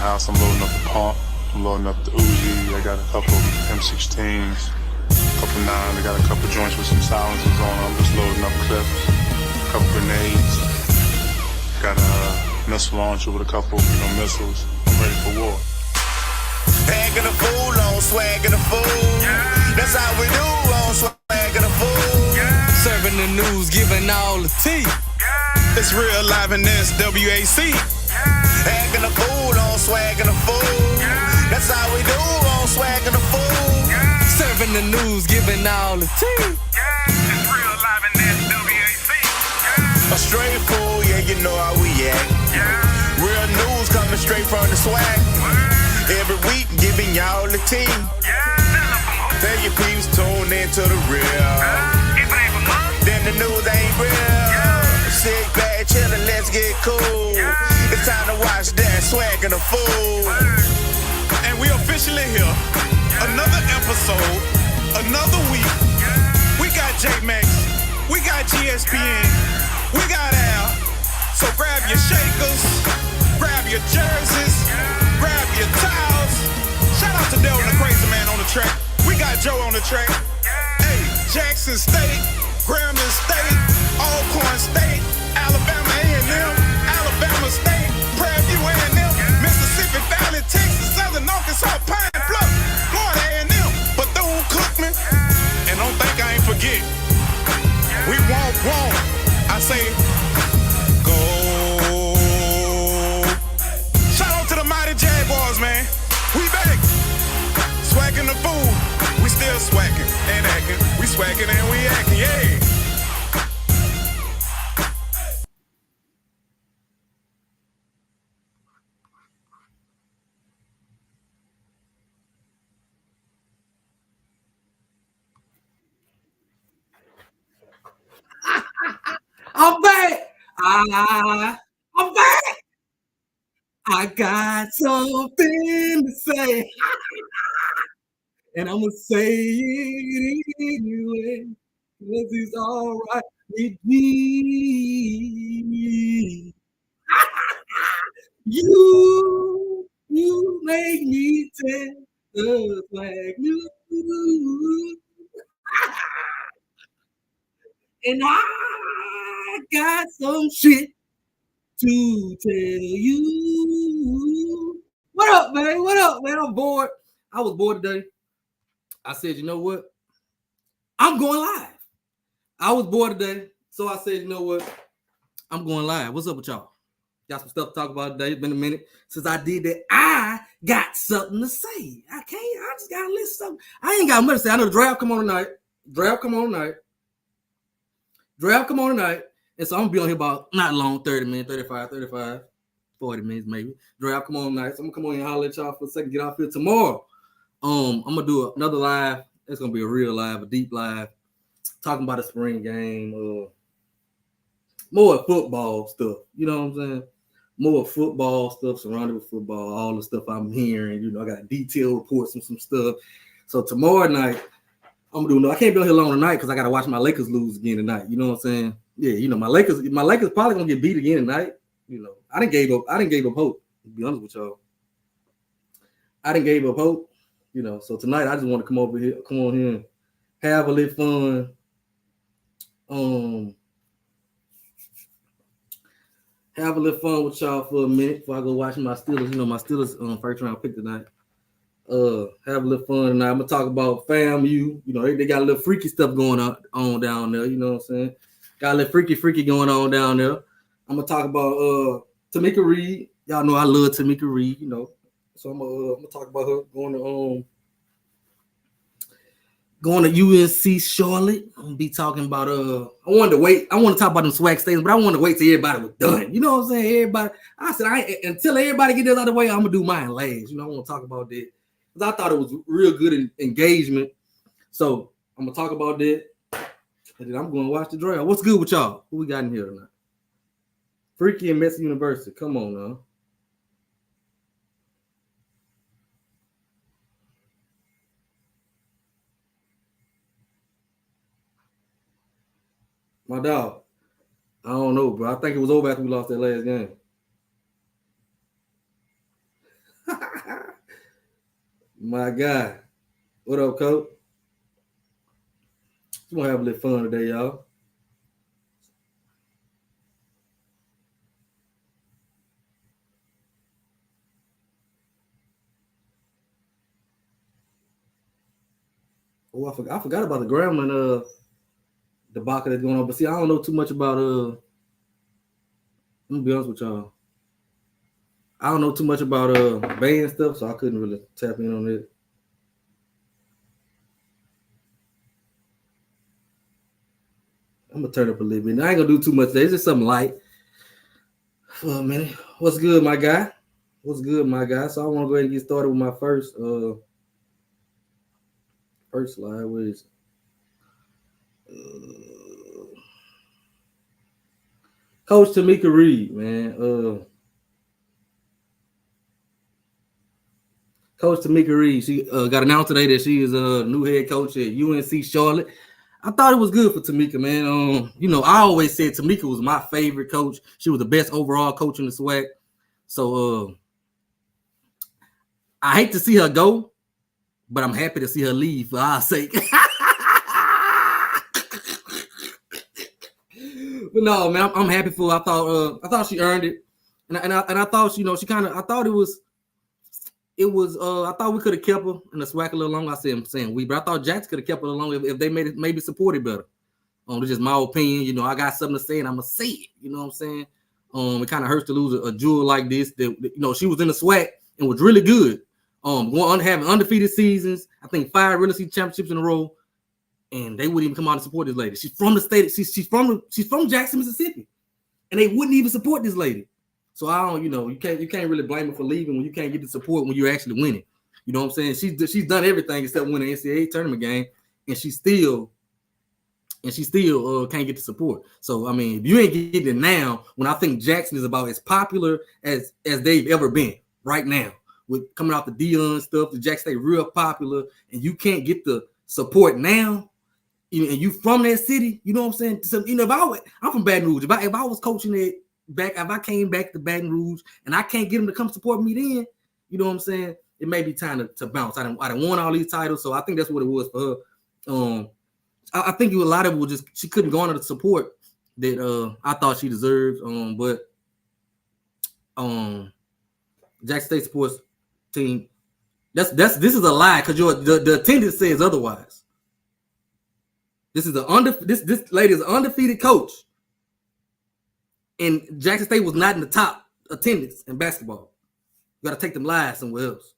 house. I'm loading up the pump. I'm loading up the Uzi. I got a couple M16s, a couple 9s. I got a couple joints with some silencers on. I'm just loading up clips, a couple grenades. Got a missile launcher with a couple, missiles. I'm ready for war. Hanging a fool on swag and a fool. That's how we do on swag and a fool. Serving the news, giving all the tea. It's real live in this WAC. Hanging a fool on swag and a fool. That's how we do on swag and a fool. Serving the news, giving all the tea. It's real live in this WAC. A straight fool, yeah, you know how we act. Real news coming straight from the swag. Every week giving y'all the tea. Tell your peeps tune into the real. Then the news ain't real. Sit back, chillin', let's get cool. It's time to watch that swag and a fool. And we officially here. Another episode, another week. We got J-Max, we got GSPN, we got Al. So grab your shakers, grab your jerseys, grab your towels. Shout out to Dale and the Crazy Man on the track. We got Joe on the track. Hey, Jackson State, Grambling State, Alcorn State, Alabama A&M, Alabama State, Prairie View A&M, Mississippi Valley, Texas, Southern Arkansas, Pine Bluff, Florida A&M, Bethune-Cookman, and don't think I ain't forget. We won't. I say, go. Shout out to the mighty Jaguars, man. We back. Swacking the fool. We still swacking and acting. We swacking and we acting, yeah. I'm back. I'm back. I got something to say. And I'm going to say it anyway. Because he's all right with me. You make me tell the flag news. And I got some shit to tell you. What up, man? I'm bored. I was bored today. I said, you know what? I'm going live. I was bored today. So I said, you know what? I'm going live. What's up with y'all? Got some stuff to talk about today. It's been a minute since I did that. I got something to say. I just got to list something. I ain't got much to say. I know the draft come on tonight. And so I'm going to be on here about not long, 30 minutes, 35, 40 minutes maybe. Draft come on tonight. So I'm going to come on here and holler at y'all for a second, get off here tomorrow. I'm going to do another live. It's going to be a real live, a deep live, talking about a spring game, more football stuff. You know what I'm saying? More football stuff surrounded with football, all the stuff I'm hearing. I got detailed reports on some stuff. So tomorrow night, I'm gonna do. I can't be on here long tonight because I gotta watch my Lakers lose again tonight. You know what I'm saying? Yeah, my Lakers probably gonna get beat again tonight. I didn't gave up hope. To be honest with y'all, I didn't gave up hope. So tonight I just want to come on here and have a little fun. Have a little fun with y'all for a minute before I go watch my Steelers. My Steelers first round pick tonight. Have a little fun tonight. I'm gonna talk about Famu. They got a little freaky stuff going on down there. You know what I'm saying? Got a little freaky going on down there. I'm gonna talk about Tomekia Reed. Y'all know I love Tomekia Reed. So I'm gonna talk about her going to UNC Charlotte. I'm gonna be talking about I want to talk about them swag statements, but I want to wait till everybody was done. You know what I'm saying? Everybody. I said until everybody get this out of the way, I'm gonna do mine last. I want to talk about that. I thought it was real good engagement. So I'm gonna talk about that. And then I'm gonna watch the draft. What's good with y'all? Who we got in here tonight? Freaky and Messy University. Come on now. My dog. I don't know, bro. I think it was over after we lost that last game. My guy. What up, Coach? We're gonna have a little fun today, y'all. Oh, I forgot about the Grambling debacle that's going on. But see, I don't know too much about I'm gonna be honest with y'all. I don't know too much about band stuff, so I couldn't really tap in on it. I'm gonna turn up a little bit. I ain't gonna do too much today. It's just something light. For a minute. What's good, my guy? What's good, my guy? So I want to go ahead and get started with my first slide, which Coach Tomekia Reed, man. Coach Tomekia Reed, she got announced today that she is a new head coach at UNC Charlotte. I thought it was good for Tomekia, man. You know, I always said Tomekia was my favorite coach. She was the best overall coach in the SWAC. So I hate to see her go, but I'm happy to see her leave for our sake. But no, man, I'm happy for her. I thought she earned it, and I thought, you know, she kind of. I thought I thought we could have kept her in the SWAC a little longer. I'm saying we, but I thought Jax could have kept her a little longer if they made it maybe supported better. It's just my opinion. You know, I got something to say and I'm gonna say it. You know what I'm saying? It kind of hurts to lose a jewel like this. That, you know, she was in the SWAC and was really good. Going on having undefeated seasons. I think 5 real estate championships in a row, and they wouldn't even come out and support this lady. She's from the state. She's from Jackson, Mississippi, and they wouldn't even support this lady. So I don't, you know, you can't really blame her for leaving when you can't get the support when you're actually winning. You know what I'm saying? She's done everything except win an NCAA tournament game, and she still can't get the support. So I mean, if you ain't getting it now, when I think Jackson is about as popular as they've ever been right now, with coming out the Dion stuff, the Jackson State real popular, and you can't get the support now, and you from that city, you know what I'm saying? So, you know, I'm from Baton Rouge. If I was coaching it back, if I came back to Baton Rouge and I can't get them to come support me then, you know what I'm saying? It may be time to bounce. I done won all these titles, so I think that's what it was for her. I think a lot of it was just she couldn't garner the support that I thought she deserved. But Jackson State sports team, this is a lie because the attendance says otherwise. This lady is an undefeated coach, and Jackson State was not in the top attendance in basketball. You got to take them live somewhere else.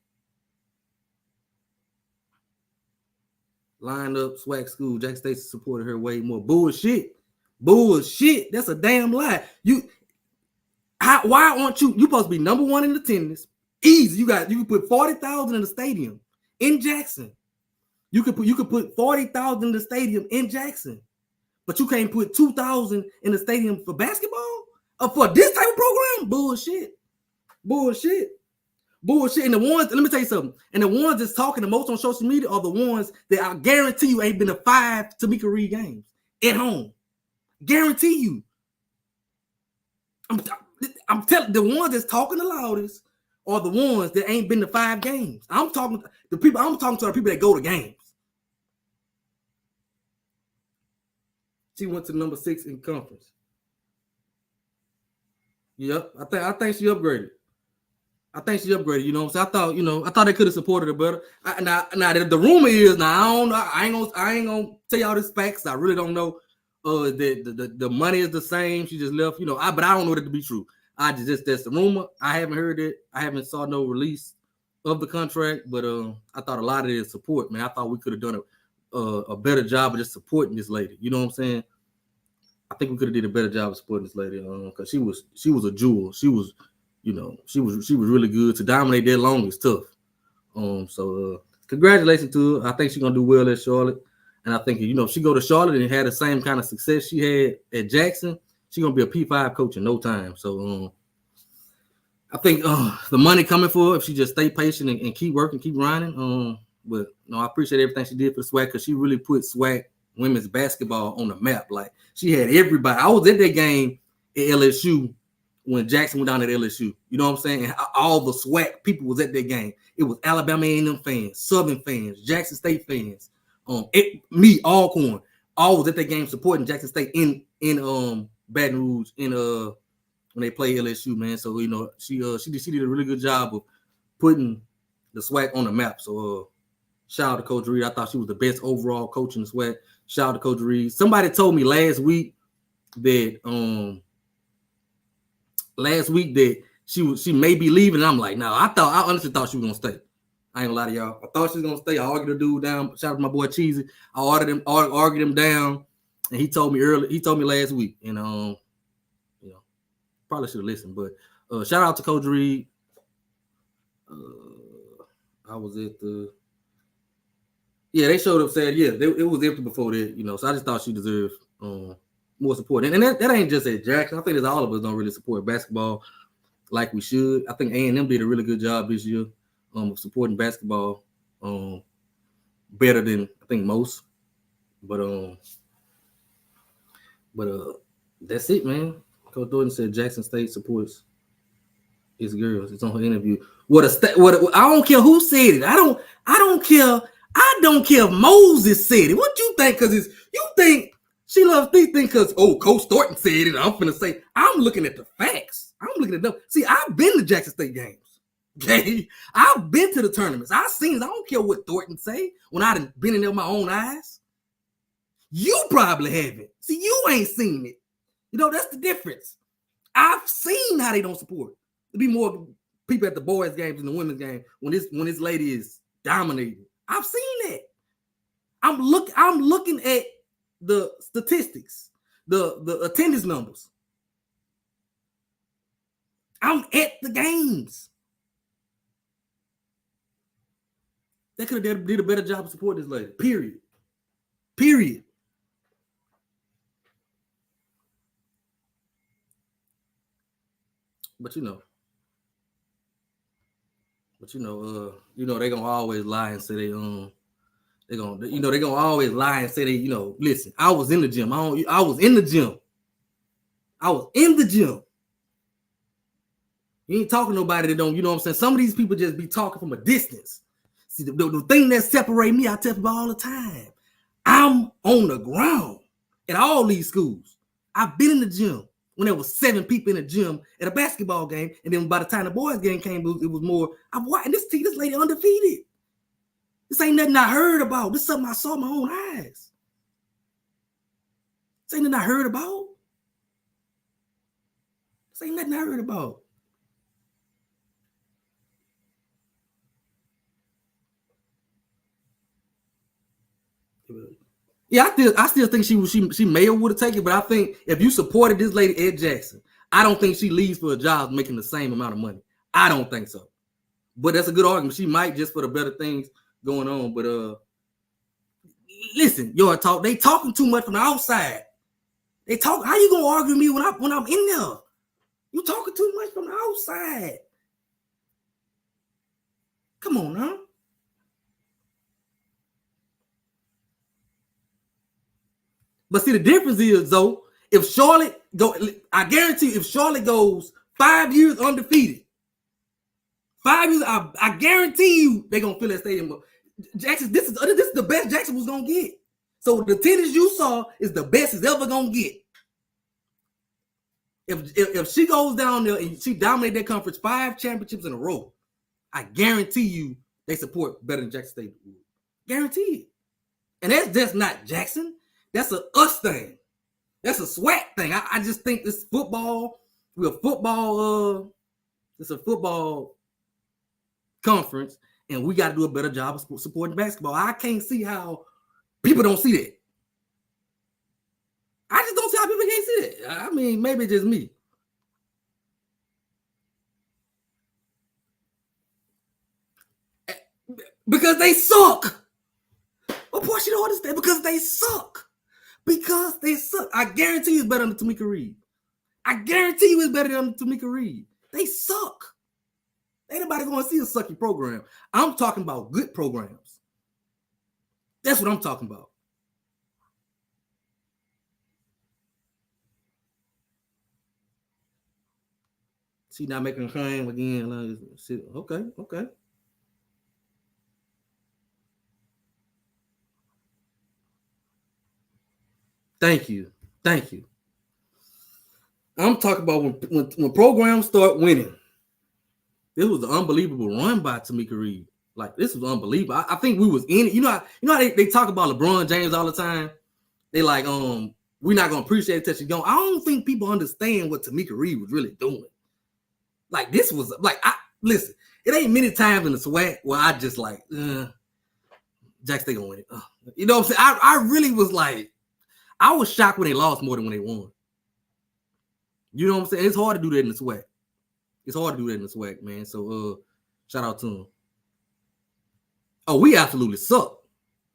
Lined up SWAC school. Jackson State supported her way more. Bullshit. That's a damn lie. Why aren't you supposed to be number one in attendance? Easy. You can put 40,000 in the stadium in Jackson. You could put 40,000 in the stadium in Jackson, but you can't put 2,000 in the stadium for basketball for this type of program. Bullshit. And the ones, let me tell you something. And the ones that's talking the most on social media are the ones that I guarantee you ain't been to 5 Tomekia Reed games at home. Guarantee you. I'm telling the ones that's talking the loudest are the ones that ain't been to 5 games. I'm talking to the people that go to games. She went to number 6 in conference. Yep, I think she upgraded. You know what I'm saying? I thought they could have supported her better. Now the rumor is, I ain't gonna tell y'all this facts. I really don't know. The money is the same. She just left, but I don't know that to be true. That's the rumor. I haven't heard it. I haven't saw no release of the contract, but I thought a lot of it is support, man. I thought we could have done a better job of just supporting this lady. You know what I'm saying? I think we could have did a better job of supporting this lady because she was a jewel. She was really good. To dominate that long is tough. So congratulations to her. I think she's gonna do well at Charlotte. And I think, if she go to Charlotte and had the same kind of success she had at Jackson, she's gonna be a P5 coach in no time. So I think the money coming for her if she just stay patient and keep working, keep grinding. But I appreciate everything she did for the SWAC because she really put SWAC women's basketball on the map. Like she had everybody. I was at that game at LSU when Jackson went down at LSU. You know what I'm saying? And all the SWAC people was at that game. It was Alabama A&M fans, Southern fans, Jackson State fans. Me, Alcorn, all was at that game supporting Jackson State in Baton Rouge when they played LSU, man. So you know she did a really good job of putting the SWAC on the map. So shout out to Coach Reed. I thought she was the best overall coach in the SWAC. Shout out to Coach Reed. Somebody told me last week that she may be leaving. And I'm like, no, I honestly thought she was gonna stay. I ain't gonna lie to y'all. I thought she was gonna stay. I argued the dude down. Shout out to my boy Cheesy. I argued him down, and he told me last week. And you know, probably should have listened. But shout out to Coach Reed. I was at they showed up said it was empty before that, you know. So I just thought she deserved more support. And that ain't just at Jackson. I think all of us don't really support basketball like we should. I think A&M did a really good job this year of supporting basketball better than I think most. But that's it, man. Coach Thornton said Jackson State supports his girls. It's on her interview. I don't care who said it. I don't care. I don't care if Moses said it. What you think? Because you think she loves these things because Coach Thornton said it. I'm finna say I'm looking at the facts. I'm looking at them. See, I've been to Jackson State games. Okay, I've been to the tournaments. I've seen it. I don't care what Thornton say when I've been in there with my own eyes. You probably haven't. See, you ain't seen it. You know, that's the difference. I've seen how they don't support. There'll be more people at the boys' games than the women's game when this lady is dominating. I've seen that. I'm looking at the statistics, the attendance numbers. I'm at the games. They could have did a better job of supporting this lady. Period. But you know, they gonna always lie and say they gonna always lie and say they, listen, I was in the gym. I was in the gym. You ain't talking to nobody that don't, you know what I'm saying? Some of these people just be talking from a distance. See, the thing that separates me, I tell people all the time, I'm on the ground at all these schools. I've been in the gym when there was 7 people in the gym at a basketball game, and then by the time the boys game came, it was more. I'm watching this lady undefeated. This ain't nothing I heard about. This is something I saw with my own eyes. This ain't nothing I heard about. This ain't nothing I heard about. Yeah, I still think she may have would have taken it, but I think if you supported this lady at Jackson, I don't think she leaves for a job making the same amount of money. I don't think so. But that's a good argument. She might just for the better things going on. But listen, they talking too much from the outside. They talk. How you gonna argue with me when I'm in there? You talking too much from the outside. Come on, now. But see, the difference is, though, if Charlotte I guarantee if Charlotte goes 5 years undefeated, 5 years, I guarantee you they're gonna fill that stadium. Jackson, this is the best Jackson was gonna get. So the tennis you saw is the best it's ever gonna get. If she goes down there and she dominates that conference 5 championships in a row, I guarantee you they support better than Jackson State would. Guarantee it. And that's just not Jackson. That's a us thing. That's a SWAC thing. I just think this football, it's a football conference, and we got to do a better job of supporting basketball. I can't see how people don't see that. I just don't see how people can't see that. I mean, maybe it's just me. Because they suck. Of course, you don't understand. Because they suck. I guarantee you it's better than Tomekia Reed. I guarantee you it's better than Tomekia Reed. They suck. Ain't nobody going to see a sucky program. I'm talking about good programs. That's what I'm talking about. She not making a claim again. Okay. Thank you. I'm talking about when programs start winning. This was an unbelievable run by Tomekia Reed. Like, this was unbelievable. I think we was in it. You know how they talk about LeBron James all the time? They like, we're not gonna appreciate it till she's gone. I don't think people understand what Tomekia Reed was really doing. Like, this was like, listen, it ain't many times in the SWAC where I just like, Jax, they gonna win it. You know what I'm saying? I really was like, I was shocked when they lost more than when they won. You know what I'm saying? It's hard to do that in the SWAC. Man. So shout out to them. Oh, we absolutely suck.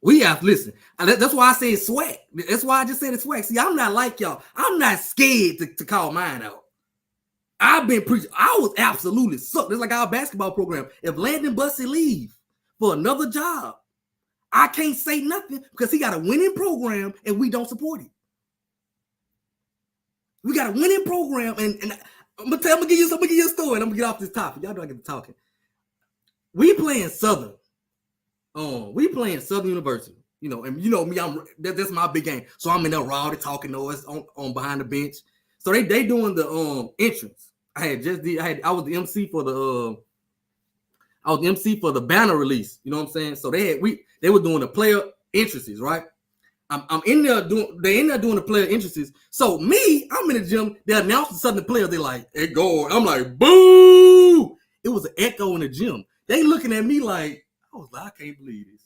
Listen. That's why I say it's SWAC. That's why I just said it's SWAC. See, I'm not like y'all. I'm not scared to call mine out. I've been preaching. I was absolutely sucked. It's like our basketball program. If Landon Bussey leave for another job, I can't say nothing because he got a winning program and we don't support him. We got a winning program, and I'm gonna give you a story, and I'm gonna get off this topic. Y'all know I get to talking. We playing Southern. We playing Southern University. You know, and you know me, that's my big game. So I'm in there rowdy talking noise on behind the bench. So they doing the entrance. I was the MC for the banner release. You know what I'm saying? So they were doing the player entrances, right? I'm in there doing the player entrances. So me, I'm in the gym. They announced the Southern players. They like, it go. I'm like, boo! It was an echo in the gym. They looking at me like, I can't believe this.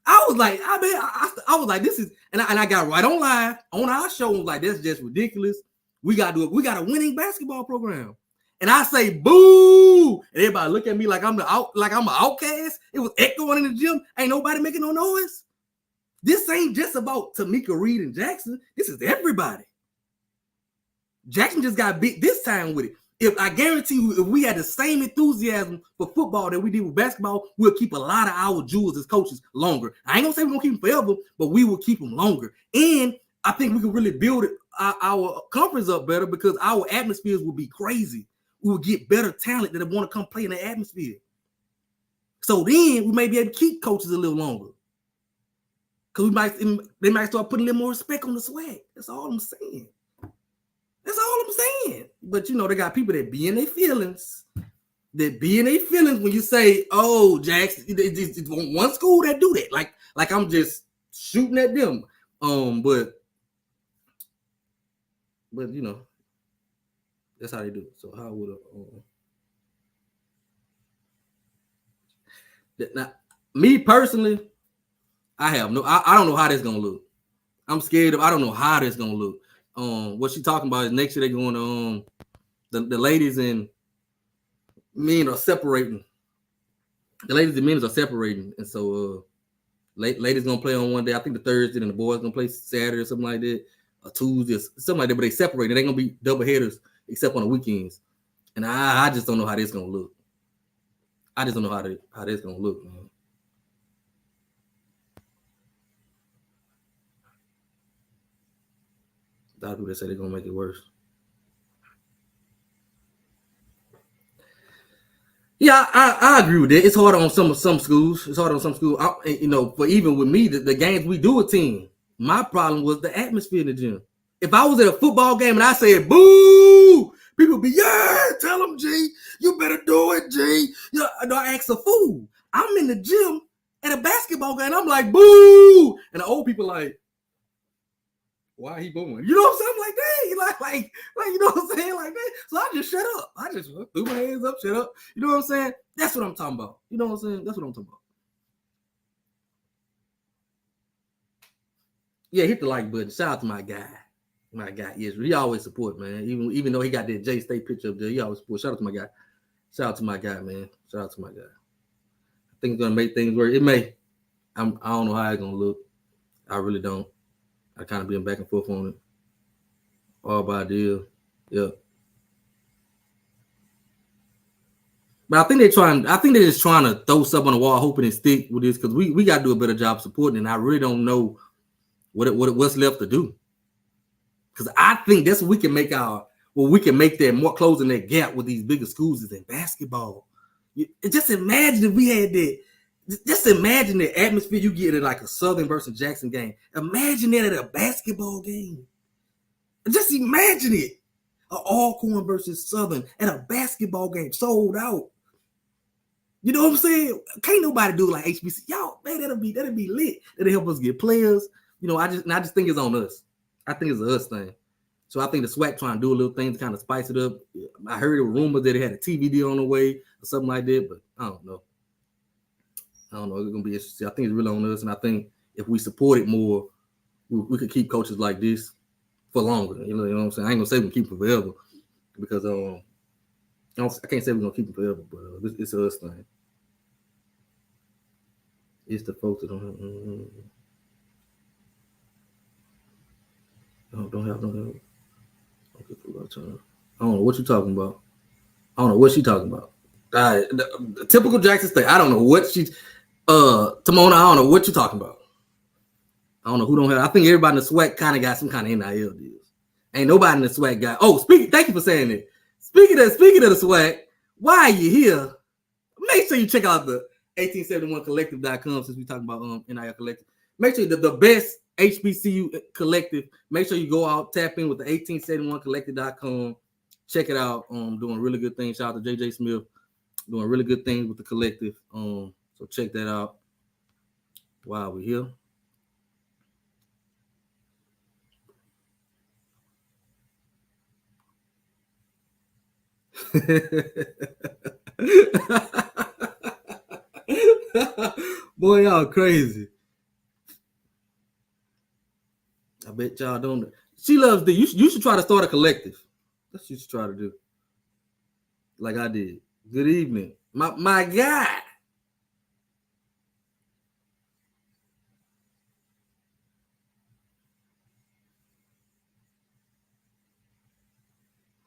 I was like, I was like, this is, and I got right on live on our show. Was like, that's just ridiculous. We got a winning basketball program. And I say, boo! And everybody look at me like I'm an outcast. It was echoing in the gym. Ain't nobody making no noise. This ain't just about Tomekia Reed and Jackson. This is everybody. Jackson just got big this time with it. If I guarantee you, if we had the same enthusiasm for football that we did with basketball, we'll keep a lot of our jewels as coaches longer. I ain't gonna say we're gonna keep them forever, but we will keep them longer. And I think we can really build our conference up better because our atmospheres will be crazy. We will get better talent that want to come play in the atmosphere. So then we may be able to keep coaches a little longer. Because they might start putting a little more respect on the SWAC. That's all I'm saying. But you know, they got people that be in their feelings. That be in their feelings when you say, "Oh, Jax, it's one school that do that." Like I'm just shooting at them. But you know, that's how they do it. So how would now me personally? I don't know how that's gonna look. I'm scared of. I don't know how that's gonna look. What she talking about is next year they're going to the ladies and men are separating. The ladies and men are separating, and so ladies gonna play on one day. I think the Thursday, and the boys gonna play Saturday or something like that, or Tuesday, something like that. But they separated. They gonna be double headers except on the weekends. And I just don't know how this gonna look. I just don't know how this gonna look, man. A lot of people say they're gonna make it worse. Yeah, I agree with that. It's hard on some schools. You know, but even with me, the games we do attend, my problem was the atmosphere in the gym. If I was at a football game and I said boo, people be, yeah, tell them, G, you better do it, G. Yeah, I ask a fool. I'm in the gym at a basketball game. I'm like, boo, and the old people like, why he booing? You know what I'm saying? Like, dang, like, you know what I'm saying? Like that. So I just shut up. I just threw my hands up, shut up. You know what I'm saying? That's what I'm talking about. You know what I'm saying? That's what I'm talking about. Yeah, hit the like button. Shout out to my guy. My guy, Israel. He always support, man. Even though he got that J State picture up there, he always support. Shout out to my guy. Shout out to my guy, man. Shout out to my guy. I think it's gonna make things work. It may. I don't know how it's gonna look. I really don't. I kind of been back and forth on it. All by deal. Yeah. But I think they're just trying to throw stuff on the wall, hoping it stick with this, because we got to do a better job supporting, and I really don't know what's left to do. Because I think that's what we can make well, we can make that more closing that gap with these bigger schools is in basketball. Just imagine if we had that. Just imagine the atmosphere you get at like a Southern versus Jackson game. Imagine that at a basketball game. Just imagine it. Alcorn versus Southern at a basketball game, sold out. You know what I'm saying? Can't nobody do it like HBC. Y'all, man, that'll be lit. That'll help us get players. You know, I just think it's on us. I think it's a us thing. So I think the SWAC trying to do a little thing to kind of spice it up. I heard a rumor that it had a TV deal on the way or something like that, but I don't know. It's gonna be interesting. I think it's really on us, and I think if we support it more, we could keep coaches like this for longer. You know what I'm saying? I ain't gonna say we keep them forever because I can't say we're gonna keep them forever, but it's a us thing. It's the folks that don't have. Okay, I don't know what you're talking about. I don't know what she's talking about. The typical Jackson State. I don't know what she's. Timona, I don't know what you're talking about. I don't know who don't have. I think everybody in the SWAC kind of got some kind of NIL deals. Ain't nobody in the SWAC got. Oh, thank you for saying that. Speaking of the SWAC, why are you here? Make sure you check out the 1871collective.com since we talking about NIL collective. Make sure the best HBCU collective. Make sure you go out, tap in with the 1871collective.com. Check it out. Doing really good things. Shout out to JJ Smith. Doing really good things with the collective. So check that out while we're here. Boy, y'all crazy. I bet y'all don't. She loves the. You should try to start a collective. That's what you should try to do. Like I did. Good evening, my guy.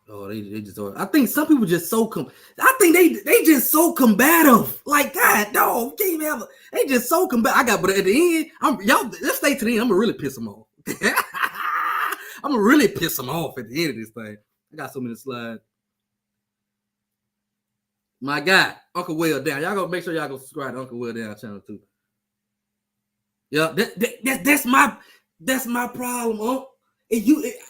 Oh, they just are. I think some people just so I think they just so combative. Like God, dog, can't even have they just so combative. But at the end, y'all let's stay to the end. I'm gonna really piss them off. I'm gonna really piss them off at the end of this thing. I got so many slides. My guy, Uncle Well Down. Y'all go make sure y'all go subscribe to Uncle Well Down channel too. Yeah, that's my problem,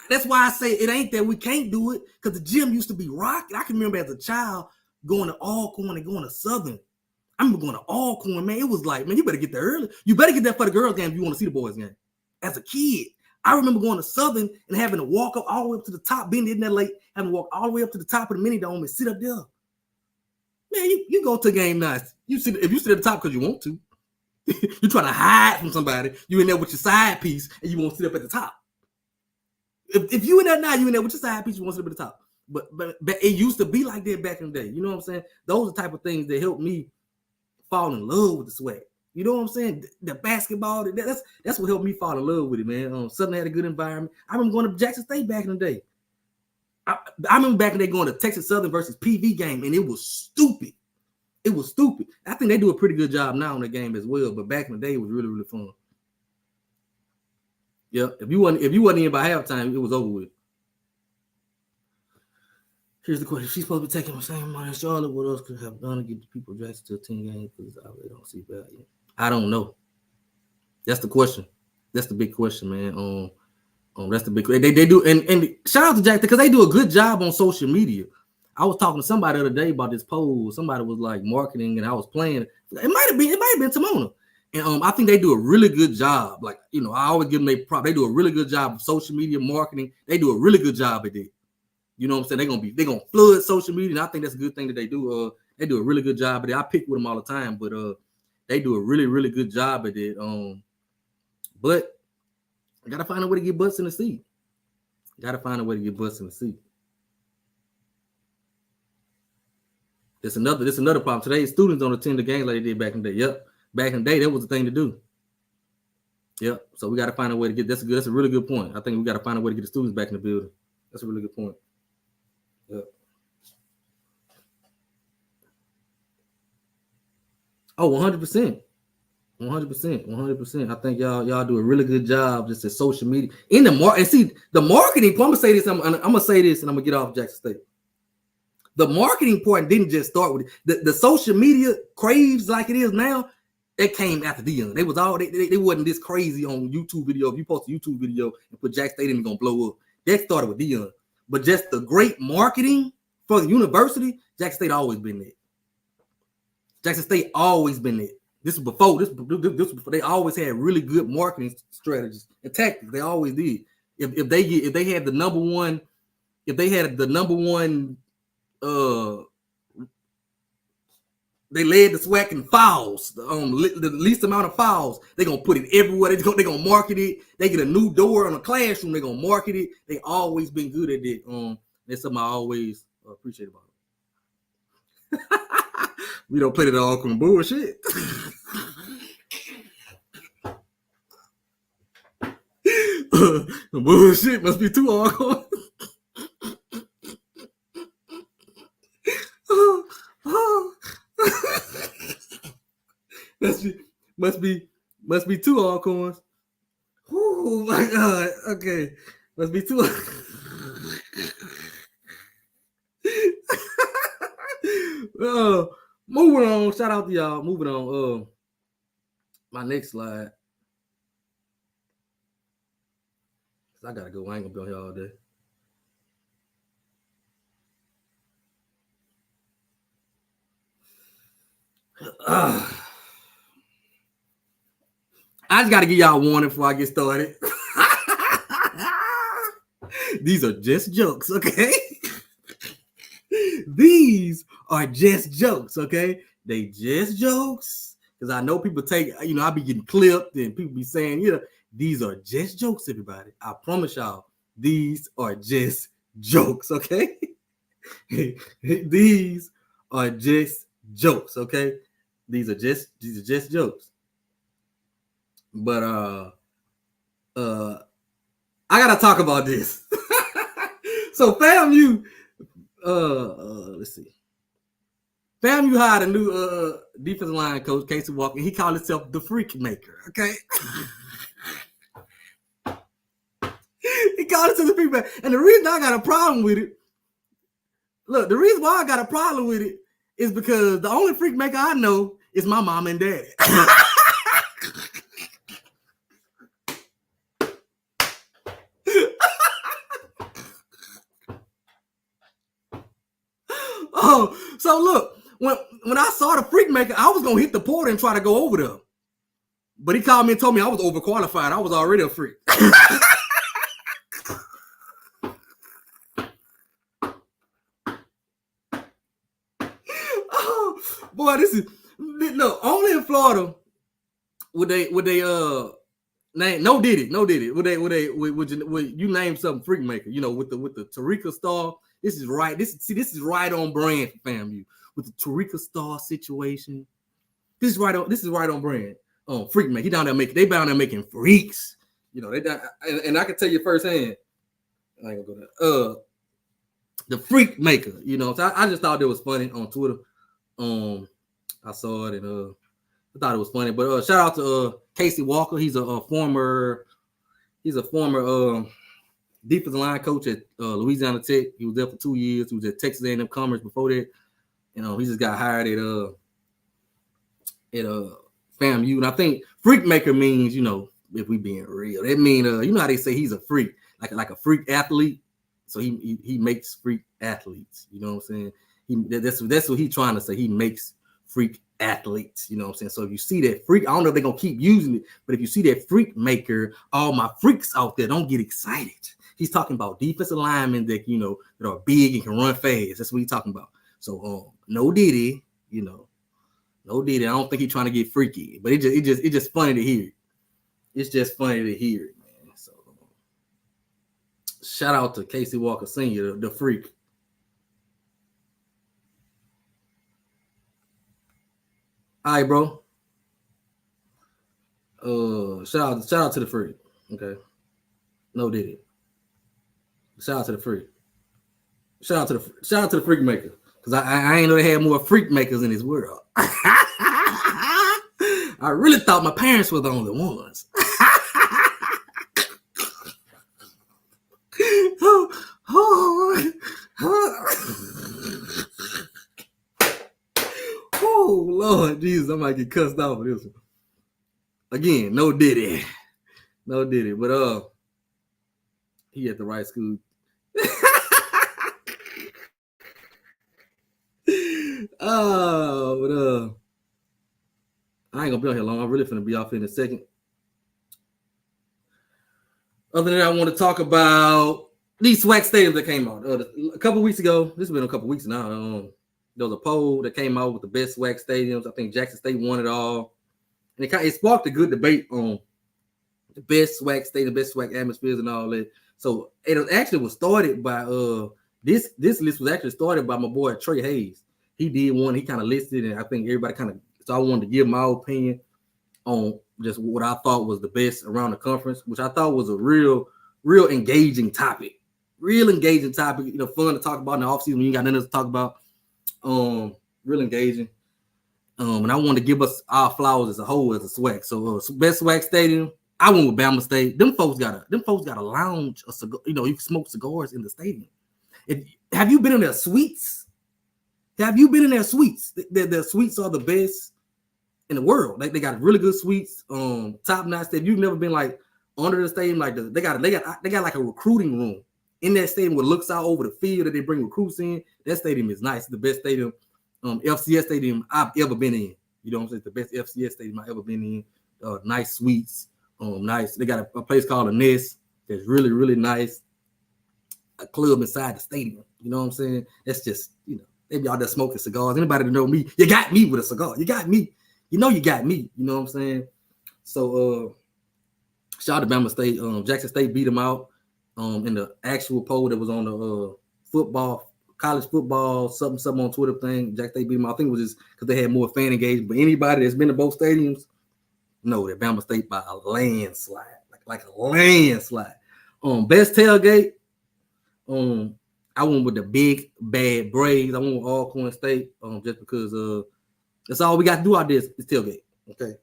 that's why I say it ain't that we can't do it, because the gym used to be rocking. I can remember as a child going to Alcorn and going to Southern. I remember going to Alcorn, man. It was like, man, you better get there early. You better get there for the girls' game if you want to see the boys' game. As a kid, I remember going to Southern and having to walk up all the way up to the top, being in there late, having to walk all the way up to the top of the mini dome and sit up there. Man, you go to a game nice. If you sit at the top because you want to, you're trying to hide from somebody. You in there with your side piece and you want to sit up at the top. If you in there now, you in there with your side piece, you want to sit up at the top. But it used to be like that back in the day. You know what I'm saying? Those are the type of things that helped me fall in love with the SWAC. You know what I'm saying? The basketball, that's what helped me fall in love with it, man. Southern had a good environment. I remember going to Jackson State back in the day. I remember back in the day going to Texas Southern versus PV game, and it was stupid. It was stupid. I think they do a pretty good job now on the game as well, but back in the day, it was really, really fun. Yeah, if you wasn't in by halftime, it was over with. Here's the question: she's supposed to be taking the same money as Charlotte. What else could have done to get the people Jackson to a 10 game? Because I really don't see value. I don't know. That's the question. That's the big question, man. That's the big. They do, and shout out to Jackson because they do a good job on social media. I was talking to somebody the other day about this poll. Somebody was like marketing, and I was playing. It might have been Timona. And I think they do a really good job. Like, you know, I always give them their prop. They do a really good job of social media marketing. They do a really good job at it. You know what I'm saying? They're gonna flood social media, and I think that's a good thing that they do. They do a really good job at it. I pick with them all the time, but they do a really, really good job at it. But I gotta find a way to get butts in the seat. Gotta find a way to get butts in the seat. There's another problem. Today's students don't attend the games like they did back in the day. Yep. Back in the day, that was the thing to do. Yep. So we got to find a way to get that's a really good point. I think we got to find a way to get the students back in the building. That's a really good point. Yep. Oh, 100%. 100%, 100%. I think y'all do a really good job just at social media in the market. And see, the marketing. I'm gonna say this. I'm gonna say this, and I'm gonna get off Jackson State. The marketing part didn't just start with it. The social media craves like it is now. It came after Dion. They was all they wasn't this crazy on YouTube video. If you post a YouTube video and put Jack State in, it's gonna blow up. That started with Dion. But just the great marketing for the university, Jackson State always been there. Jackson State always been there. This was before. This was before. They always had really good marketing strategies and tactics. They always did. If they had the number one, they led the Swac'n fouls, the least amount of fouls. They're going to put it everywhere. They're going to market it. They get a new door in a classroom. They're going to market it. They always been good at it. That's something I always appreciate about it. We don't play that all from bullshit. Bullshit must be too hardcore. must be two Alcorns. Oh my god. Okay. Must be two. Moving on. Shout out to y'all. Moving on. My next slide. I gotta go. I ain't gonna be on here all day. I just got to give y'all a warning before I get started. These are just jokes, okay? These are just jokes, okay? They just jokes. Because I know people take, I be getting clipped and people be saying, these are just jokes, everybody. I promise y'all, these are just jokes, okay? These are just jokes, okay? These are just jokes. But I gotta talk about this. So FAMU, let's see. FAMU hired a new defensive line coach, Casey Walker. He called himself the Freak Maker. Okay. He called himself the Freak Maker. And the reason I got a problem with it, look, the reason why I got a problem with it is because the only Freak Maker I know is my mom and daddy. Oh, so look, when I saw the Freak Maker, I was gonna hit the portal and try to go over there. But he called me and told me I was overqualified. I was already a freak. Oh, boy, this is look, only in Florida would they name no did it. Would you name something Freak Maker, with the Tomekia Star. This is right. This is right on brand for FAMU with the Tomekia Star situation. This is right on brand. Freak Maker. They down there making freaks. They down, and I can tell you firsthand. I ain't gonna go there. The Freak Maker. So I just thought it was funny on Twitter. I saw it and I thought it was funny. But shout out to Casey Walker. He's a former defensive line coach at Louisiana Tech. He was there for 2 years. He was at Texas A&M Commerce before that. He just got hired at FAMU. And I think Freak Maker means, if we being real, that mean how they say he's a freak, like a freak athlete. So he makes freak athletes. You know what I'm saying? That's what he's trying to say. He makes freak athletes. You know what I'm saying? So if you see that freak, I don't know if they're gonna keep using it, but if you see that Freak Maker, all my freaks out there, don't get excited. He's talking about defensive linemen that that are big and can run fast. That's what he's talking about. So no Diddy, no Diddy. I don't think he's trying to get freaky, but it's just funny to hear. It's just funny to hear, man. So shout out to Casey Walker Sr., the freak. All right, bro. Shout out to the freak. Okay. No Diddy. Shout out to the freak. Shout out to the Freak Maker. Because I ain't know they had more Freak Makers in this world. I really thought my parents were the only ones. Oh, Lord Jesus, I might get cussed out for this one. Again, no Diddy. No Diddy. But he at the right school. But I ain't gonna be on here long. I'm really finna be off in a second. Other than that, I want to talk about these Swac'n stadiums that came out a couple weeks ago. This has been a couple weeks now. There was a poll that came out with the best Swac'n stadiums. I think Jackson State won it all, and it sparked a good debate on the best Swac'n stadium, best Swac'n atmospheres, and all that. So it was started by this list was actually started by my boy Trey Hayes. He did one. He kind of listed, and I think everybody kind of. So I wanted to give my opinion on just what I thought was the best around the conference, which I thought was a real engaging topic. Real engaging topic, fun to talk about in the offseason when you got nothing else to talk about. Real engaging. And I wanted to give us our flowers as a whole as a SWAC. So best SWAC stadium, I went with Bama State. Them folks got a lounge, a cigar, you can smoke cigars in the stadium. Have you been in their suites? Have you been in their suites? Their suites are the best in the world. They got really good suites, top notch. If you've never been like under the stadium, like they got like a recruiting room in that stadium where it looks out over the field that they bring recruits in. That stadium is nice. It's the best stadium, FCS stadium I've ever been in. You know what I'm saying? It's the best FCS stadium I've ever been in. Nice suites, nice. They got a place called a Nest that's really, really nice. A club inside the stadium. You know what I'm saying? That's just, they be out there smoking cigars. Anybody that know me, you got me with a cigar. You got me. You got me. You know what I'm saying? So shout out to Bama State. Jackson State beat them out in the actual poll that was on the college football, something on Twitter thing. Jackson State beat them out. I think it was just because they had more fan engagement. But anybody that's been to both stadiums know that Bama State by a landslide. Like a landslide. Best tailgate. I went with the big bad Braves. I went with Alcorn State just because that's all we got to do out there is tailgate. Okay.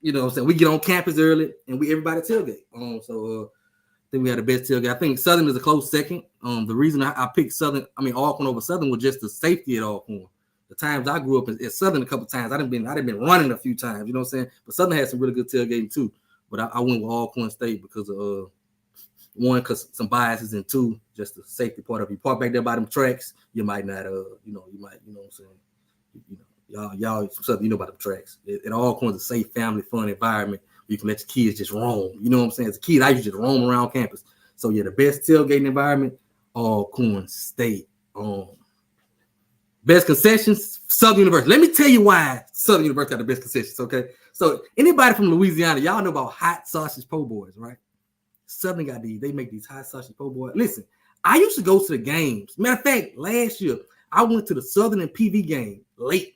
You know what I'm saying? We get on campus early and everybody tailgate. So I think we had the best tailgate. I think Southern is a close second. The reason I picked Alcorn over Southern was just the safety at Alcorn. The times I grew up at Southern a couple times, I've been running a few times, you know what I'm saying? But Southern had some really good tailgating too. But I went with Alcorn State because of one, because some biases, and two, just the safety part of it. You park back there by them tracks, you might not, you know what I'm saying? Y'all, something about the tracks. It all comes a safe, family, fun environment. You can let your kids just roam. You know what I'm saying? As a kid, I used to just roam around campus. So yeah, the best tailgating environment, Alcorn State. Best concessions, Southern University. Let me tell you why Southern University got the best concessions. Okay, so anybody from Louisiana, y'all know about hot sausage po' boys, right? Southern got these. They make these hot sausage po' boys. Listen, I used to go to the games. Matter of fact, last year I went to the Southern and PV game late.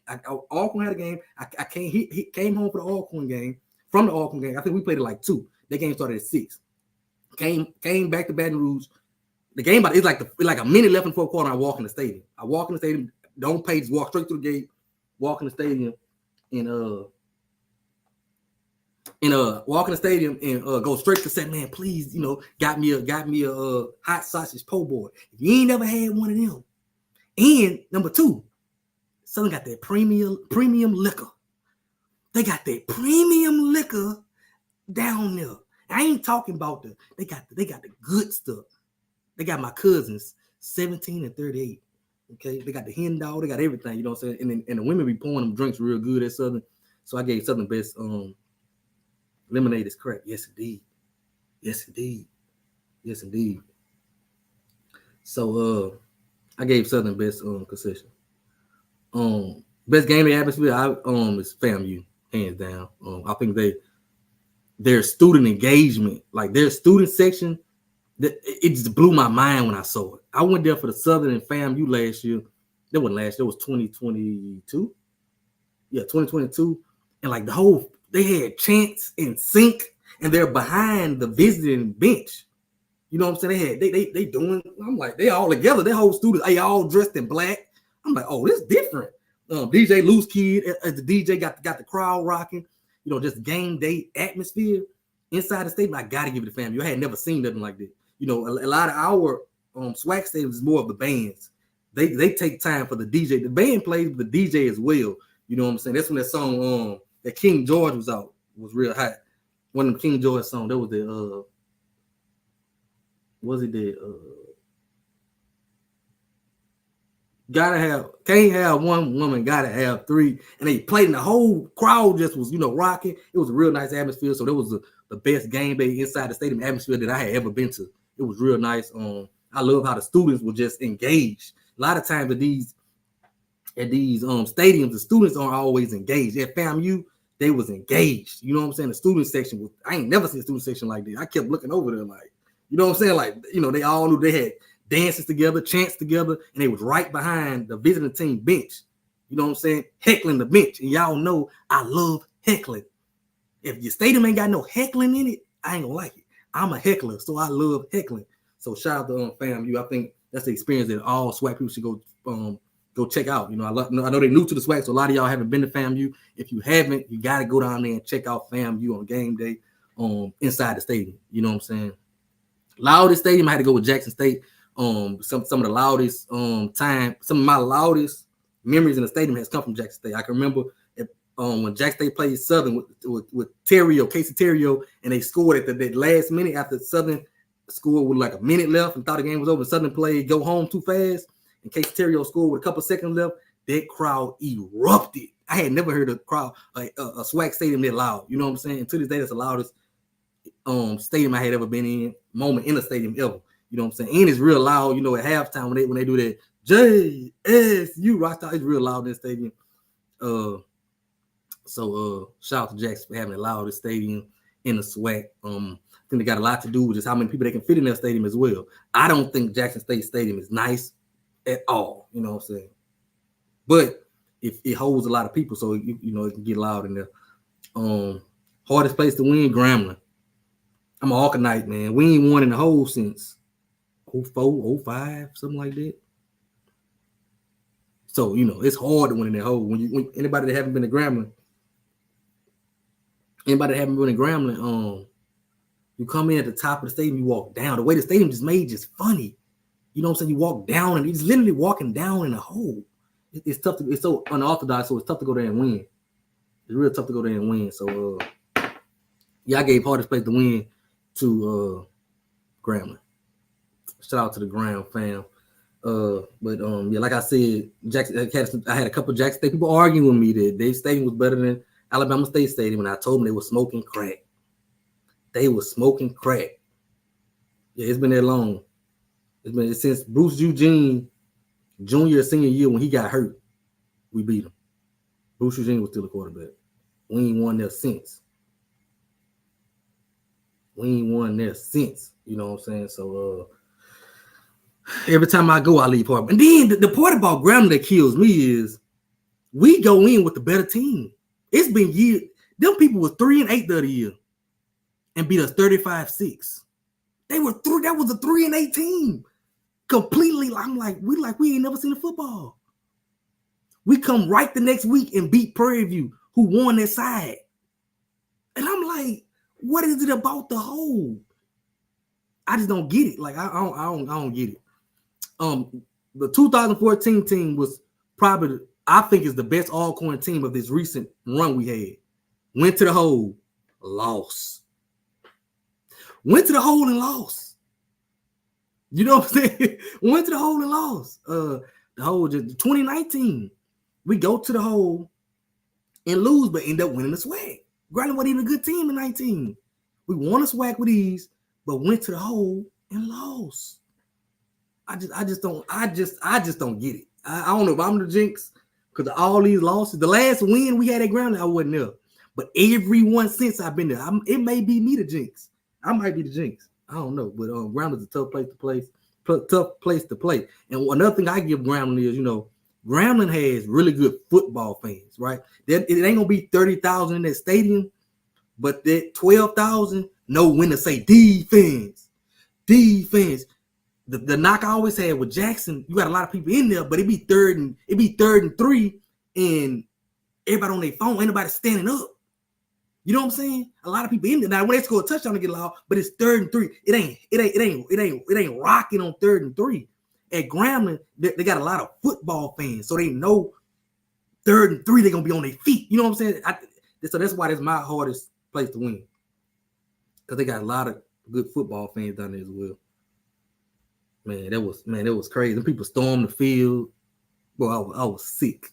Alcorn had a game. I came home for the Alcorn game. From the Alcorn game, I think we played it like 2. The game started at 6. Came back to Baton Rouge. The game, it's like a minute left in the fourth quarter. I walk in the stadium. Don't pay. Just walk straight through the gate. Walk in the stadium walk in the stadium and go straight to say, man, please, got me a hot sausage po' boy. If you ain't never had one of them. And number 2, Southern got that premium liquor. They got that premium liquor down there. I ain't talking about they got the good stuff. They got my cousins, 17 and 38. Okay, they got the hen dog, they got everything, you know what I'm saying? And the women be pouring them drinks real good at Southern. So I gave Southern best lemonade is crack. Yes, indeed. Yes, indeed. Yes, indeed. So I gave Southern best concession. Best game day atmosphere is FAMU, hands down. I think their student engagement, like their student section, it just blew my mind when I saw it. I went there for the Southern and FAMU last year. That wasn't last year, it was 2022. Yeah, 2022. And like they had chants in sync, and they're behind the visiting bench. You know what I'm saying? They doing. I'm like, they all together. Their whole students, they all dressed in black. I'm like, oh, this different. DJ Loose Kid as the DJ got the crowd rocking. just game day atmosphere inside the stadium, I gotta give it to FAMU. I had never seen nothing like that. A lot of our Swac'n stadiums is more of the bands. They take time for the DJ. The band plays the DJ as well. You know what I'm saying? That's when that song that King George was out was real hot. One of them King George songs. That was the can't have one woman, gotta have three. And they played and the whole crowd just was, rocking. It was a real nice atmosphere. So that was the best game day inside the stadium atmosphere that I had ever been to. It was real nice. I love how the students were just engaged. A lot of times at these stadiums, the students aren't always engaged. At FAMU, they was engaged. You know what I'm saying? The student section was, I ain't never seen a student section like that. I kept looking over there like, you know what I'm saying? Like, they all knew they had dances together, chants together, and they was right behind the visiting team bench. You know what I'm saying? Heckling the bench. And y'all know I love heckling. If your stadium ain't got no heckling in it, I ain't gonna like it. I'm a heckler, so I love heckling. So shout out to FAMU. I think that's the experience that all SWAC people should go check out. I know they're new to the SWAC, so a lot of y'all haven't been to FAMU. If you haven't, you got to go down there and check out FAMU on game day inside the stadium. You know what I'm saying? Loudest stadium, I had to go with Jackson State. Some of the loudest some of my loudest memories in the stadium has come from Jackson State. I can remember when Jackson State played Southern with Casey Terrio, and they scored at the last minute after Southern scored with like a minute left and thought the game was over. Southern played go home too fast, and Casey Terrio scored with a couple seconds left. That crowd erupted. I had never heard a crowd, a SWAC stadium that loud. You know what I'm saying? And to this day, that's the loudest stadium I had ever been in, moment in a stadium ever. You know what I'm saying? And it's real loud, at halftime when they do that JSU rock out, it's real loud in the stadium. So shout out to Jackson for having the loudest stadium in the SWAC. I think they got a lot to do with just how many people they can fit in their stadium as well. I don't think Jackson State Stadium is nice at all. You know what I'm saying? But if it holds a lot of people, so it can get loud in there. Hardest place to win, Grambling. I'm an Arcanite, man. We ain't won in the hole since 04, 05, something like that. So, it's hard to win in that hole. When anybody that haven't been to Grambling, you come in at the top of the stadium, you walk down. The way the stadium is made just funny. You know what I'm saying? You walk down, and it's literally walking down in a hole. It's tough it's so unorthodox, so it's tough to go there and win. It's real tough to go there and win. So, I gave hardest place to win to Grambling. Shout out to the Graham fam. Like I said, I had a couple of Jackson State people arguing with me that their stadium was better than Alabama State Stadium, and I told them they were smoking crack. They were smoking crack. Yeah, it's been that long. It's been since Bruce Eugene, junior or senior year, when he got hurt, we beat him. Bruce Eugene was still a quarterback. We ain't won there since. You know what I'm saying? So every time I go, I leave hard. And then the part about Grambling that kills me is we go in with the better team. It's been years. Them people was 3-8 the other year and beat us 35-6. They were through. That was a 3-8 team. Completely. I'm like, we ain't never seen a football. We come right the next week and beat Prairie View, who won their side. And I'm like, what is it about the whole? I just don't get it. Like, I don't get it. The 2014 team was probably, I think, is the best Alcorn team of this recent run we had. Went to the hole, lost. Went to the hole and lost. You know what I'm saying? Went to the hole and lost. The hole just 2019. We go to the hole and lose, but end up winning the SWAC. Grambling wasn't even a good team in 19. We won a SWAC with ease, but went to the hole and lost. I just don't get it. I don't know if I'm the jinx because of all these losses. The last win we had at Grambling, I wasn't there. But everyone since I've been there, it may be me the jinx. I might be the jinx. I don't know. But Grambling's a tough place to play. And another thing I give Grambling is, Grambling has really good football fans, right? It ain't gonna be 30,000 in that stadium, but that 12,000 know when to say defense. Defense. The knock I always had with Jackson, you got a lot of people in there, but it'd be third and 3, and everybody on their phone, ain't nobody standing up. You know what I'm saying? A lot of people in there now when they score a touchdown to get loud, but it's 3rd and 3. It ain't rocking on 3rd and 3. At Grambling, they got a lot of football fans, so they know 3rd and 3 they're gonna be on their feet. You know what I'm saying? So that's why that's my hardest place to win, because they got a lot of good football fans down there as well. Man, that was crazy. Them people stormed the field. Bro, I was sick.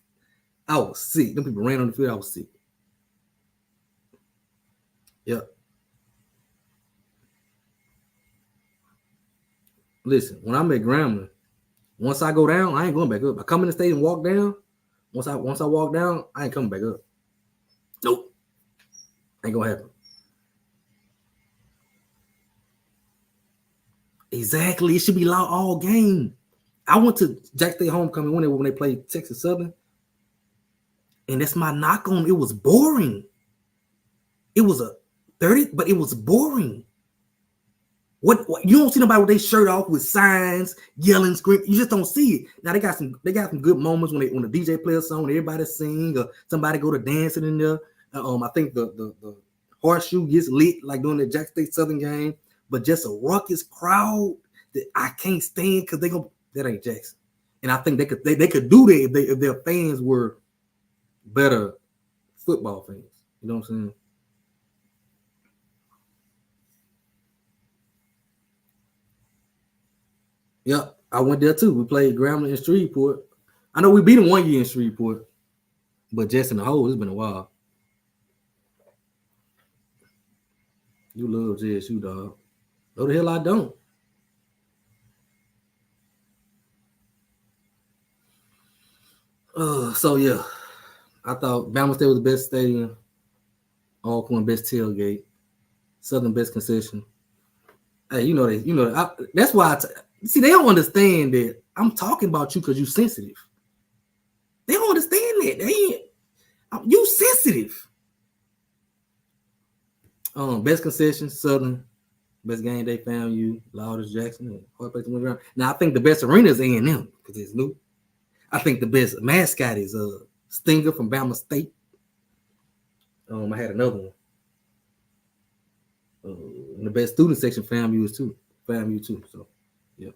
I was sick. Them people ran on the field. I was sick. Yep. Listen, when I'm at Grambling, once I go down, I ain't going back up. I come in the stadium, walk down. Once I walk down, I ain't coming back up. Nope. Ain't gonna happen. Exactly. It should be loud all game. I went to Jack State homecoming when they played Texas Southern, and that's my knock on. It was boring. It was a 30, but it was boring. What you don't see nobody with their shirt off with signs, yelling, screaming. You just don't see it. Now they got some good moments when the DJ plays a song, everybody sing, or somebody go to dancing in there. I think the horseshoe gets lit like during the Jack State Southern game, but just a ruckus crowd that I can't stand because that ain't Jackson. And I think they could do that if their fans were better football fans. You know what I'm saying? Yep, I went there too. We played Grambling in Shreveport. I know we beat them 1 year in Shreveport, but just in the hole, it's been a while. You love JSU, dog. No, the hell I don't. So yeah, I thought Bama State was the best stadium, Alcorn best tailgate, Southern best concession. Hey, that's why see they don't understand that I'm talking about you because you sensitive. They don't understand that. You sensitive. Best concession, Southern, best game day, FAMU, loudest Jackson, hard place to win around. Now I think the best arena is A&M because it's new. I think the best mascot is Stinger from Bama State. I had another one. The best student section, FAMU too. So, yeah.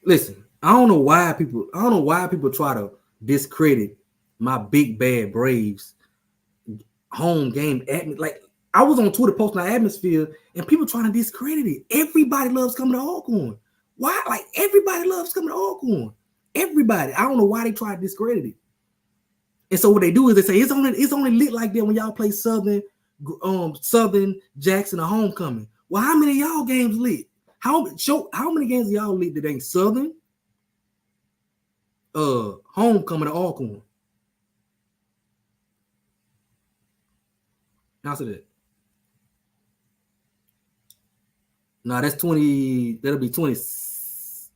Listen, I don't know why people try to discredit my big bad Braves home game. Like I was on Twitter posting our atmosphere, and people trying to discredit it. Everybody loves coming to Alcorn. Why? Like everybody loves coming to Alcorn. Everybody. I don't know why they try to discredit it. And so what they do is they say it's only lit like that when y'all play Southern Jackson or homecoming. Well, how many of y'all games lit? How many games of y'all lit that ain't Southern, homecoming or Alcorn? Answer that. No, that's 20. That'll be 20. Is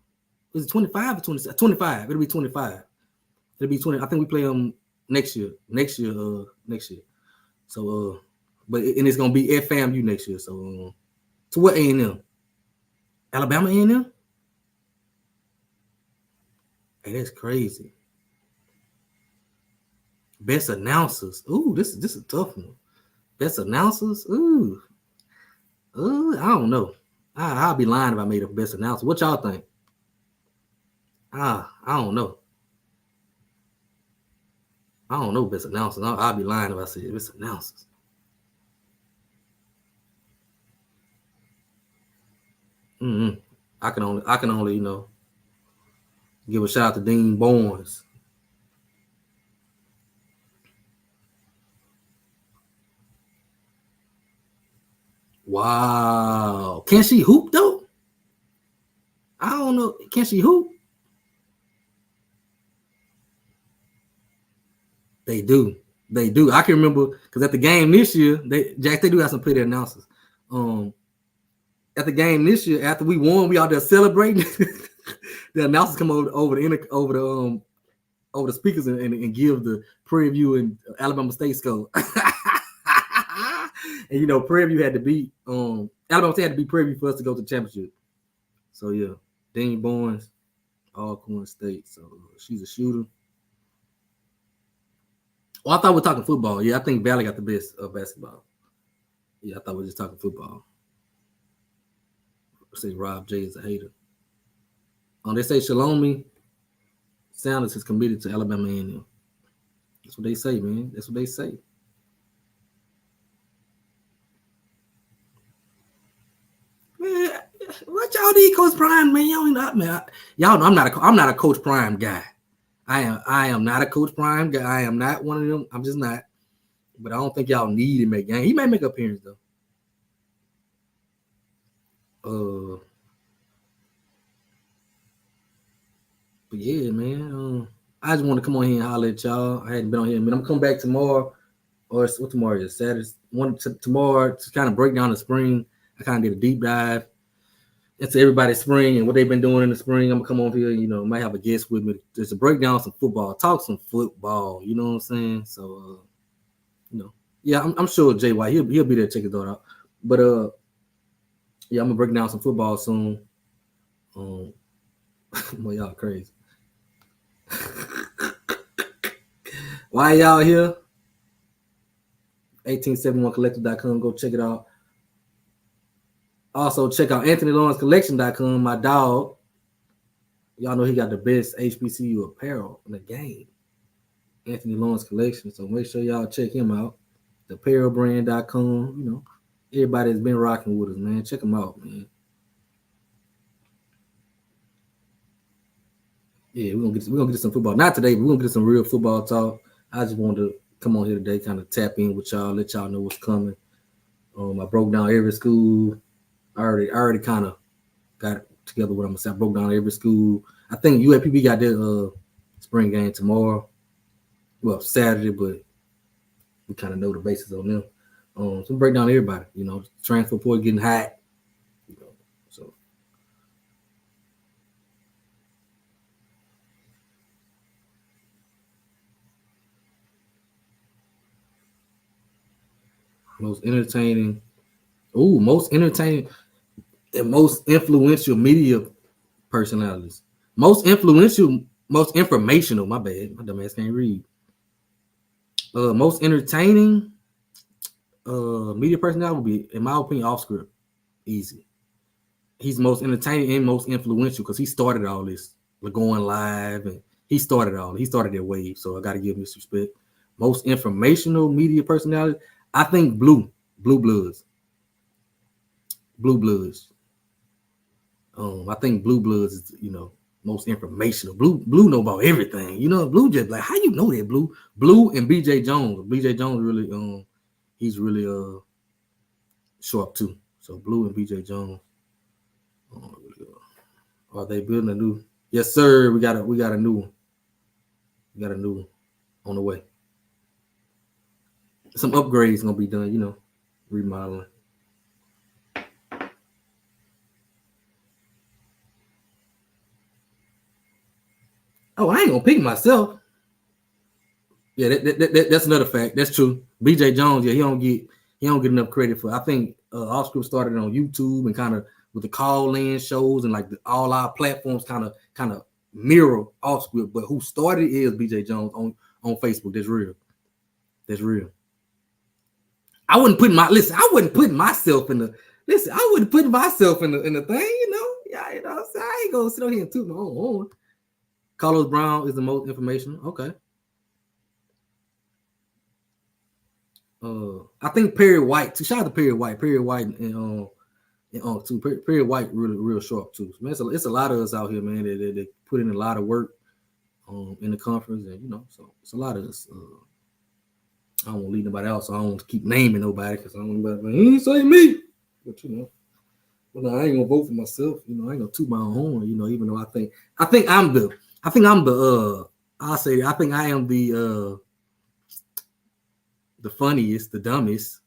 it 25 or 26? 25. It'll be 25. It'll be 20. I think we play them next year. Next year. So and it's gonna be at FAMU next year. So what A&M? Alabama A&M? Hey, that's crazy. Best announcers. Ooh, this is a tough one. Best announcers. Ooh, I don't know. I'll be lying if I made a best announcer. What y'all think? I don't know. I don't know best announcers. I'll be lying if I said best announcers. I can only give a shout out to Dean Barnes. Wow. Can she hoop though? I don't know. Can she hoop? They do. I can remember because at the game this year, they do have some pretty announcers. At the game this year, after we won, we out there celebrating. The announcers come over the speakers and give the preview and Alabama State score. And Prairie View had to beat Alabama State had to beat Prairie View for us to go to the championship. So yeah, Dean Barnes, Alcorn State. So she's a shooter. Oh, I thought we were talking football. Yeah, I think Valley got the best of basketball. Yeah, I thought we were just talking football. Say Rob J is a hater. They say Shalomi Sanders is committed to Alabama A&M. That's what they say, man. That's what they say. Man, what y'all need, Coach Prime, man? Y'all not, man. Y'all know I'm not a Coach Prime guy. I am not a Coach Prime guy. I am not one of them. I'm just not. But I don't think y'all need him again. He may make an appearance though. But yeah, man. I just want to come on here and holler at y'all. I hadn't been on here, but I'm coming back tomorrow. Or what tomorrow is? Saturday. Tomorrow to kind of break down the spring. I kind of did a deep dive into everybody's spring and what they've been doing in the spring. I'm gonna come over here, might have a guest with me just to break down some football, talk some football. You know what I'm saying? So, yeah, I'm sure Jay White he'll be there to check his daughter out. But yeah, I'm gonna break down some football soon. Well, y'all crazy. Why y'all here? 1871collective.com. Go check it out. Also, check out AnthonyLawrenceCollection.com. My dog. Y'all know he got the best HBCU apparel in the game. Anthony Lawrence Collection. So make sure y'all check him out. TheApparelBrand.com. Everybody has been rocking with us, man. Check them out, man. Yeah, we're gonna get some football. Not today, but we're gonna get some real football talk. I just wanted to come on here today, kind of tap in with y'all, let y'all know what's coming. I broke down every school. I already kind of got it together what I'm gonna say. I broke down every school. I think UAPB got their spring game tomorrow. Well, Saturday, but we kind of know the basis on them. So break down everybody. Transfer portal getting hot. So. Most entertaining and most influential media personalities. Most influential, most informational. My bad. My dumb ass can't read. Most entertaining media personality would be, in my opinion, off script. Easy. He's most entertaining and most influential because he started all this, like going live, and he started that wave. So I got to give him this respect. Most informational media personality, I think Blue Bloods. I think Blue Bloods is, most informational. Blue know about everything. Blue just like, how you know that, Blue? Blue and BJ Jones. BJ Jones really, he's really sharp too. So Blue and BJ Jones. Are they building a new? Yes, sir. We got a new one. We got a new one on the way. Some upgrades gonna be done, remodeling. Oh, I ain't gonna pick myself. Yeah, that's another fact. That's true. BJ Jones, yeah, he don't get enough credit for. I think Off Script started on YouTube and kind of with the call-in shows and like all our platforms kind of mirror Off Script. But who started is BJ Jones on Facebook. That's real. That's real. I wouldn't put myself in the thing, Yeah, I ain't gonna sit on here and toot my own horn. Carlos Brown is the most informational. Okay. I think Perry White too. Shout out to Perry White. Perry White and too. Perry White really real sharp too. Man, it's a lot of us out here, man. They put in a lot of work in the conference, and so it's a lot of us. I don't want to leave nobody else. So I don't want to keep naming nobody because I don't want to he ain't say me. But well, I ain't gonna vote for myself. I ain't gonna toot my own horn. Even though I think I am the funniest, the dumbest,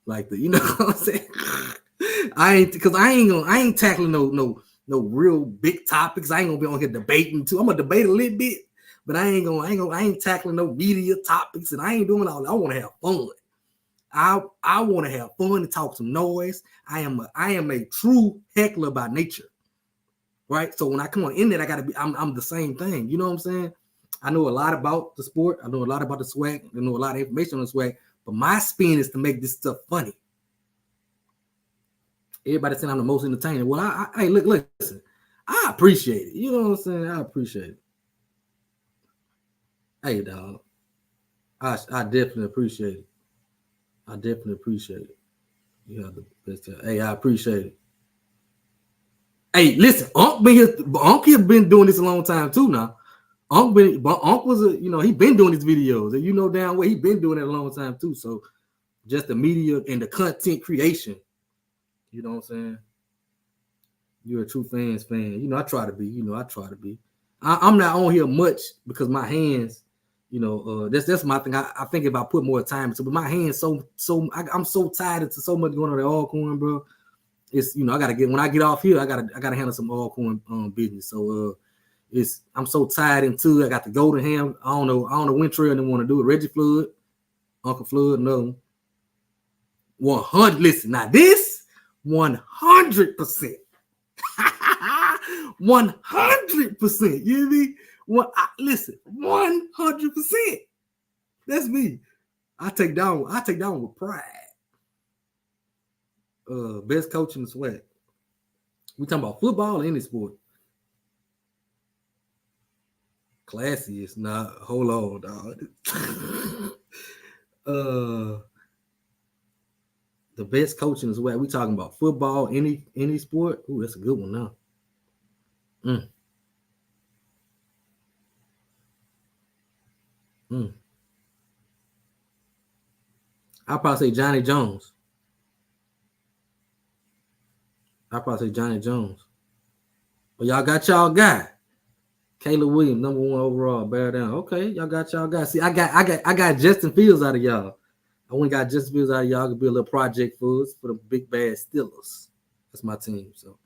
like the what I'm saying. I ain't tackling no real big topics. I ain't gonna be on here debating too. I'm gonna debate a little bit, but I ain't tackling no media topics, and I ain't doing all that. I want to have fun. I want to have fun and talk some noise. I am a true heckler by nature. Right. So when I come on in there, I gotta be, I'm the same thing. You know what I'm saying? I know a lot about the sport. I know a lot about the swag. I know a lot of information on the swag. But my spin is to make this stuff funny. Everybody saying I'm the most entertaining. Well, hey, listen. I appreciate it. You know what I'm saying? I appreciate it. Hey, dog. I definitely appreciate it. I definitely appreciate it. You have the best time. Hey, I appreciate it. Hey, listen, Unc has been doing this a long time too now. Unc was he been doing these videos, and you know damn well he been doing it a long time too. So just the media and the content creation, you know what I'm saying? You're a true fan. You know, I try to be. I'm not on here much because my hands, that's my thing. I think if I put more time into, but my hands I'm so tired into so much going on at Alcorn, bro. It's I gotta when I get off here, I gotta handle some Alcorn business. So I'm so tied into it. I got to go to him. I don't know when Trail didn't want to do it. Reggie Flood, Uncle Flood, no. 100. Listen, now this 100%. 100%. You hear me? Listen, 100%. That's me. I take down with pride. Best coach in the swag. We talking about football or any sport? Classiest. Nah, hold on, dog. The best coaching is what we talking about. Football, any sport. Ooh, that's a good one now. I'll probably say Johnny Jones. Well, y'all got y'all guy. Caleb Williams, number 1 overall, bear down. Okay, y'all got y'all guy. See, I got Justin Fields out of y'all. I went and got Justin Fields out of y'all. Could be a little project for us for the big bad Steelers. That's my team. So,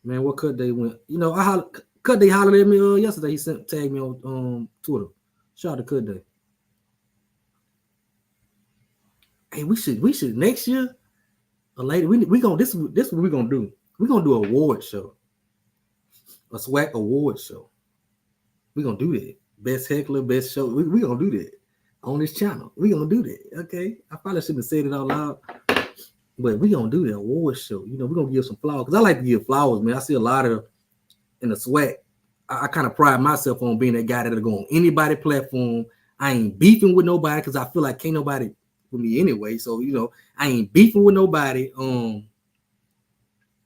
man, what Cut Day went? Cut Day hollered at me yesterday. He tagged me on Twitter. Shout out to Cut Day. Hey, we should next year. A lady, we gonna this what we gonna do. We're gonna do an award show. A SWAC award show. We're gonna do that. Best heckler, best show. We gonna do that on this channel. We're gonna do that. Okay. I probably shouldn't have said it out loud. But we're gonna do the award show. We're gonna give some flowers. Because I like to give flowers, man. I see a lot of in the SWAC. I kind of pride myself on being that guy that'll go on anybody's platform. I ain't beefing with nobody because I feel like can't nobody with me anyway. So, I ain't beefing with nobody.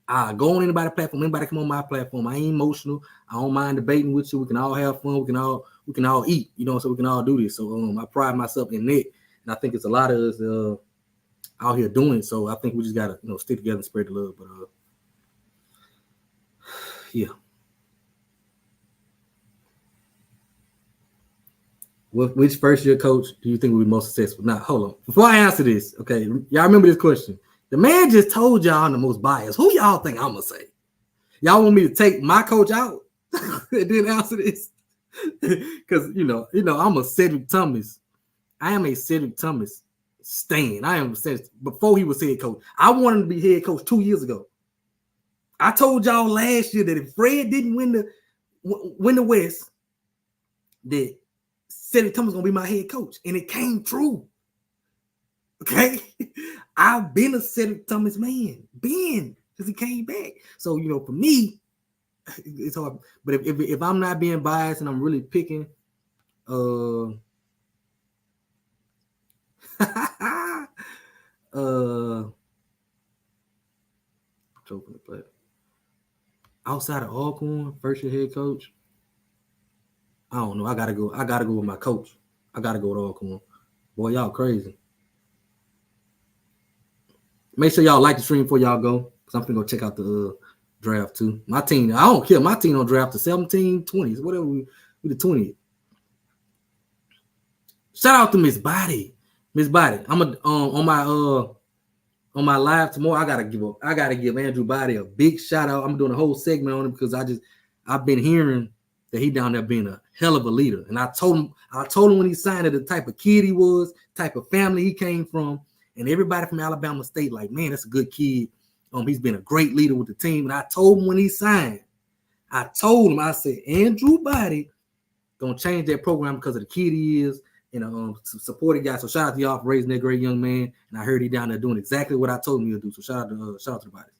I go on anybody's platform. Anybody come on my platform. I ain't emotional. I don't mind debating with you. We can all have fun. We can all eat. So we can all do this. So I pride myself in that, and I think it's a lot of us out here doing it. So I think we just gotta stick together and spread the love. But yeah. Which first year coach do you think will be most successful? Now, hold on. Before I answer this, okay, y'all remember this question. The man just told y'all I'm the most biased. Who y'all think I'm gonna say? Y'all want me to take my coach out and then answer this? Because I'm a Cedric Thomas. I am a Cedric Thomas stan. I am before he was head coach. I wanted to be head coach 2 years ago. I told y'all last year that if Fred didn't win the West, that Cedric Thomas gonna be my head coach, and it came true. Okay, I've been a Cedric Thomas man, because he came back. So for me, it's hard. But if I'm not being biased and I'm really picking, outside of Alcorn, first year head coach. I don't know. I gotta go with my coach. I gotta go to Alcorn. Boy, y'all crazy. Make sure y'all like the stream before y'all go, because I'm gonna go check out the draft too. My team, I don't care. My team don't draft the 17, 20s, whatever we the 20th. Shout out to Miss Body. I'm on my live tomorrow. I gotta give Andrew Body a big shout out. I'm doing a whole segment on him because I've been hearing that he down there being a hell of a leader. And I told him when he signed it, the type of kid he was, type of family he came from, and everybody from Alabama State, like, man, that's a good kid. He's been a great leader with the team. And I told him when he signed, I said, Andrew Body gonna change that program because of the kid he is and supporting guy. So shout out to y'all for raising that great young man. And I heard he down there doing exactly what I told him he'll do. So shout out to the bodies.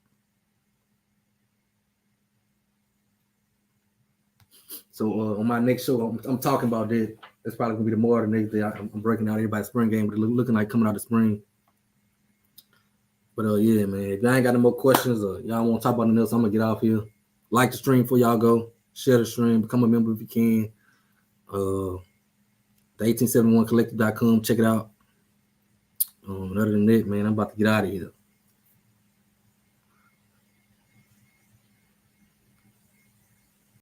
So on my next show, I'm talking about that. That's probably gonna be the more the next day. I'm breaking out everybody's spring game, but looking like coming out of spring. But yeah, man. If y'all ain't got no more questions or y'all want to talk about anything else, I'm gonna get off here. Like the stream before y'all go. Share the stream. Become a member if you can. The 1871collective.com. Check it out. Other than that, man, I'm about to get out of here.